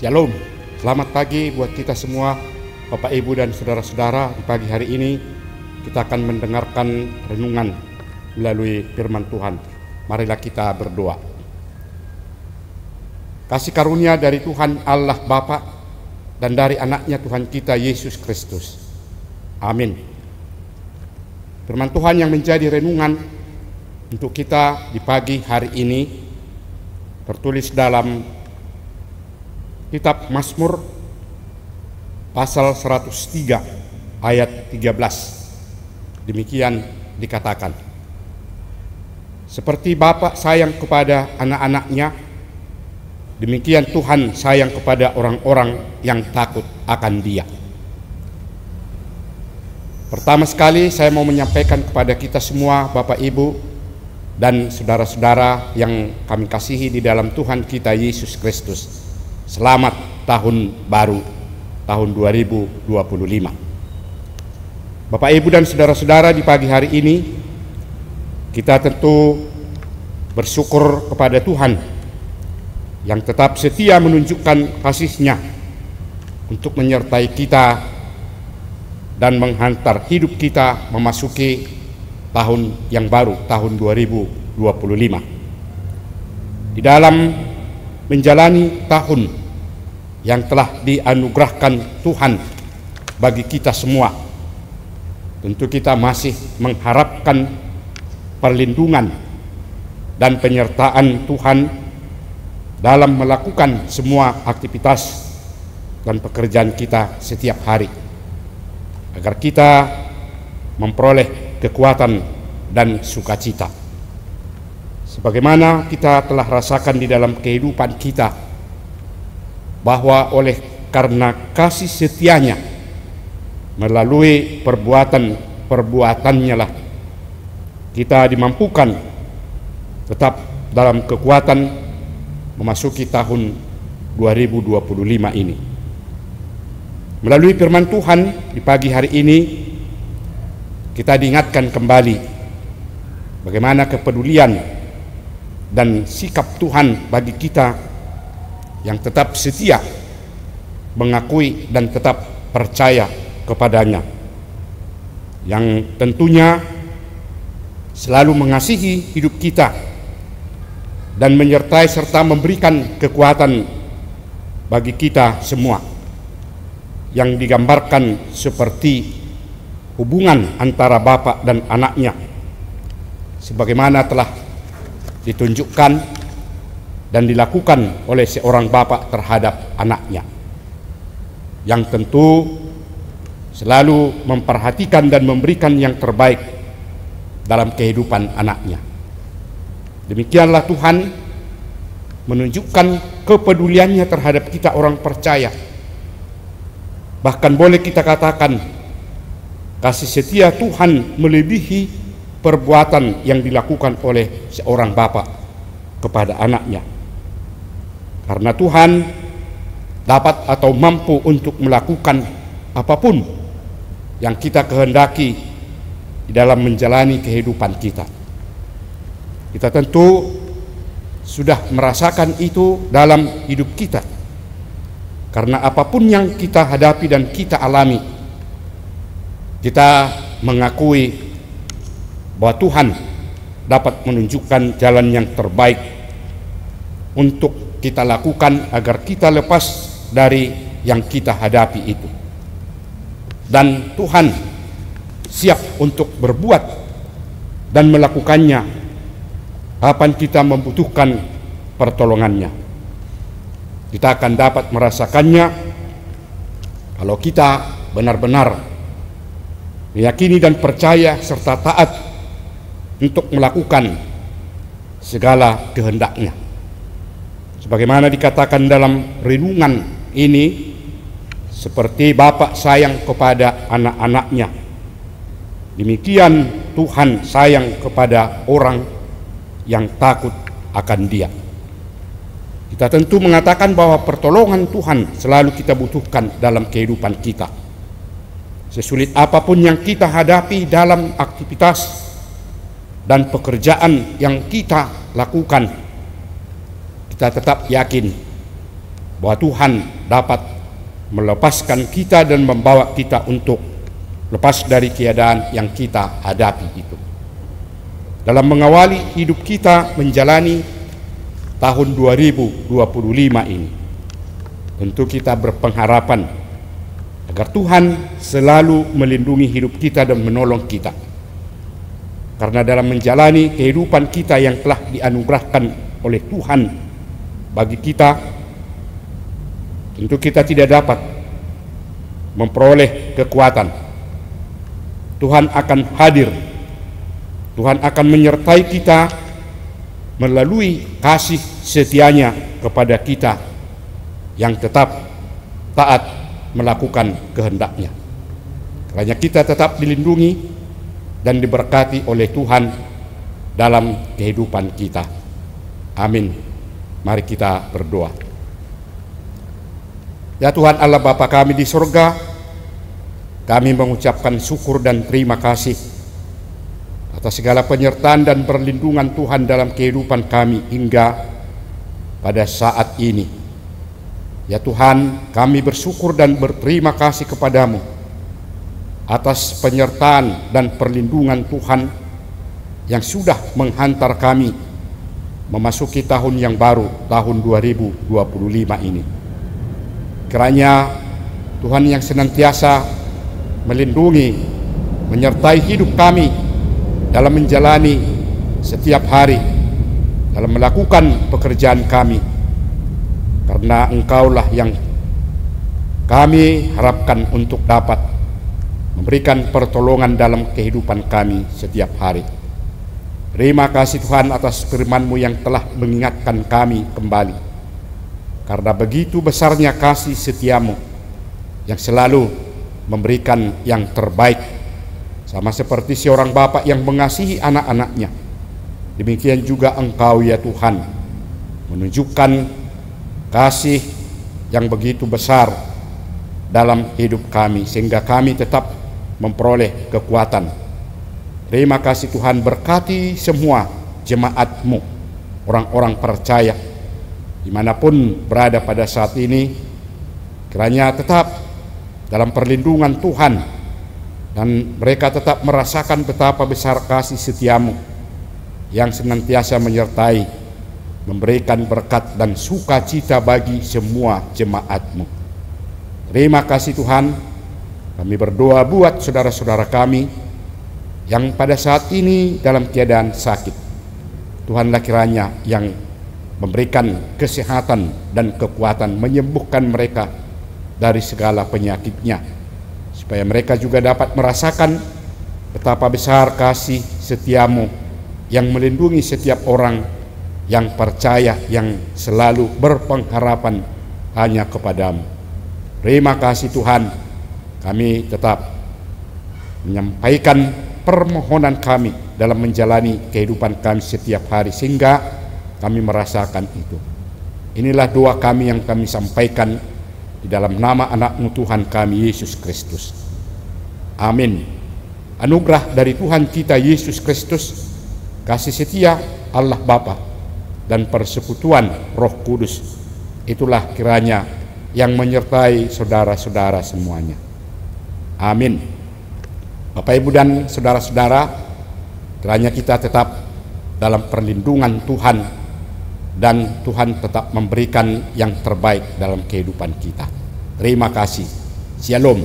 Shalom, selamat pagi buat kita semua, Bapak Ibu dan saudara-saudara. Di pagi hari ini kita akan mendengarkan renungan melalui firman Tuhan. Marilah kita berdoa. Kasih karunia dari Tuhan Allah Bapa dan dari anaknya Tuhan kita Yesus Kristus. Amin. Firman Tuhan yang menjadi renungan untuk kita di pagi hari ini tertulis dalam Kitab Mazmur pasal 103 ayat 13. Demikian dikatakan, seperti Bapa sayang kepada anak-anaknya, demikian Tuhan sayang kepada orang-orang yang takut akan Dia. Pertama sekali saya mau menyampaikan kepada kita semua, Bapak Ibu dan saudara-saudara yang kami kasihi di dalam Tuhan kita Yesus Kristus, selamat tahun baru, tahun 2025. Bapak Ibu dan saudara-saudara, di pagi hari ini kita tentu bersyukur kepada Tuhan yang tetap setia menunjukkan kasih-Nya untuk menyertai kita dan menghantar hidup kita memasuki tahun yang baru, tahun 2025. Di dalam menjalani tahun yang telah dianugerahkan Tuhan bagi kita semua, tentu kita masih mengharapkan perlindungan dan penyertaan Tuhan dalam melakukan semua aktivitas dan pekerjaan kita setiap hari, agar kita memperoleh kekuatan dan sukacita. Sebagaimana kita telah rasakan di dalam kehidupan kita, bahwa oleh karena kasih setianya melalui perbuatannya lah kita dimampukan tetap dalam kekuatan memasuki tahun 2025 ini. Melalui firman Tuhan di pagi hari ini kita diingatkan kembali bagaimana kepedulian dan sikap Tuhan bagi kita yang tetap setia mengakui dan tetap percaya kepadanya, yang tentunya selalu mengasihi hidup kita dan menyertai serta memberikan kekuatan bagi kita semua, yang digambarkan seperti hubungan antara Bapa dan anaknya, sebagaimana telah ditunjukkan dan dilakukan oleh seorang bapa terhadap anaknya, yang tentu selalu memperhatikan dan memberikan yang terbaik dalam kehidupan anaknya. Demikianlah Tuhan menunjukkan kepeduliannya terhadap kita orang percaya. Bahkan boleh kita katakan kasih setia Tuhan melebihi perbuatan yang dilakukan oleh seorang bapa kepada anaknya, karena Tuhan dapat atau mampu untuk melakukan apapun yang kita kehendaki di dalam menjalani kehidupan kita. Kita tentu sudah merasakan itu dalam hidup kita, karena apapun yang kita hadapi dan kita alami, kita mengakui bahwa Tuhan dapat menunjukkan jalan yang terbaik untuk kita lakukan agar kita lepas dari yang kita hadapi itu. Dan Tuhan siap untuk berbuat dan melakukannya kapan kita membutuhkan pertolongannya. Kita akan dapat merasakannya kalau kita benar-benar meyakini dan percaya serta taat untuk melakukan segala kehendak-Nya. Sebagaimana dikatakan dalam renungan ini, seperti Bapa sayang kepada anak-anaknya, demikian Tuhan sayang kepada orang yang takut akan Dia. Kita tentu mengatakan bahwa pertolongan Tuhan selalu kita butuhkan dalam kehidupan kita. Sesulit apapun yang kita hadapi dalam aktivitas dan pekerjaan yang kita lakukan, kita tetap yakin bahwa Tuhan dapat melepaskan kita dan membawa kita untuk lepas dari keadaan yang kita hadapi itu. Dalam mengawali hidup kita menjalani tahun 2025 ini, tentu kita berpengharapan agar Tuhan selalu melindungi hidup kita dan menolong kita. Karena dalam menjalani kehidupan kita yang telah dianugerahkan oleh Tuhan bagi kita, tentu kita tidak dapat memperoleh kekuatan. Tuhan akan hadir, Tuhan akan menyertai kita melalui kasih setianya kepada kita yang tetap taat melakukan kehendak-Nya. Karena kita tetap dilindungi dan diberkati oleh Tuhan dalam kehidupan kita. Amin. Mari kita berdoa. Ya Tuhan Allah Bapa kami di surga, kami mengucapkan syukur dan terima kasih atas segala penyertaan dan perlindungan Tuhan dalam kehidupan kami hingga pada saat ini. Ya Tuhan, kami bersyukur dan berterima kasih kepadamu atas penyertaan dan perlindungan Tuhan yang sudah menghantar kami memasuki tahun yang baru, tahun 2025 ini. Kiranya Tuhan yang senantiasa melindungi, menyertai hidup kami dalam menjalani setiap hari, dalam melakukan pekerjaan kami, karena Engkaulah yang kami harapkan untuk dapat memberikan pertolongan dalam kehidupan kami setiap hari. Terima kasih Tuhan atas firman-Mu yang telah mengingatkan kami kembali. Karena begitu besarnya kasih setiamu yang selalu memberikan yang terbaik, sama seperti seorang bapa yang mengasihi anak-anaknya, demikian juga Engkau ya Tuhan menunjukkan kasih yang begitu besar dalam hidup kami, sehingga kami tetap memperoleh kekuatan. Terima kasih Tuhan, berkati semua jemaat-Mu, orang-orang percaya dimanapun berada pada saat ini, kiranya tetap dalam perlindungan Tuhan dan mereka tetap merasakan betapa besar kasih setiamu yang senantiasa menyertai, memberikan berkat dan sukacita bagi semua jemaat-Mu. Terima kasih Tuhan, kami berdoa buat saudara-saudara kami yang pada saat ini dalam keadaan sakit. Tuhanlah kiranya yang memberikan kesehatan dan kekuatan, menyembuhkan mereka dari segala penyakitnya, supaya mereka juga dapat merasakan betapa besar kasih setiamu yang melindungi setiap orang yang percaya, yang selalu berpengharapan hanya kepadamu. Terima kasih Tuhan, kami tetap menyampaikan permohonan kami dalam menjalani kehidupan kami setiap hari, sehingga kami merasakan itu. Inilah doa kami yang kami sampaikan di dalam nama anak-Mu Tuhan kami Yesus Kristus. Amin. Anugerah dari Tuhan kita Yesus Kristus, kasih setia Allah Bapa, dan persekutuan Roh Kudus, itulah kiranya yang menyertai saudara-saudara semuanya. Amin. Bapak Ibu dan saudara-saudara, kiranya kita tetap dalam perlindungan Tuhan dan Tuhan tetap memberikan yang terbaik dalam kehidupan kita. Terima kasih. Shalom.